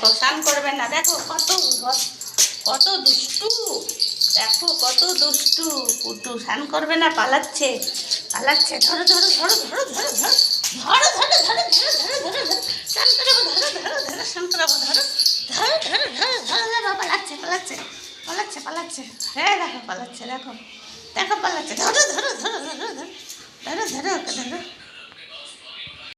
দেখো স্নান করবে না, দেখো কত দুষ্টু, দেখো কত দুষ্টু পুটু, স্নান করবে না, পালাচ্ছে পালাচ্ছে। ধরো ধরো ধরো ধরো ধরো ধরো ধরো ধরো ধরো ধরো ধরো ধরো ধরো স্নান করাবো, ধরো ধরো ধরো স্নান করাবো, ধরো ধরো ধরো ধরো ধরো ধরো পালাচ্ছে পালাচ্ছে পালাচ্ছে পালাচ্ছে। হ্যাঁ দেখো পালাচ্ছে, দেখো দেখো পালাচ্ছে। ধরো ধরো ধরো ধরো ধরো ধরো ধরো ধরো ধরো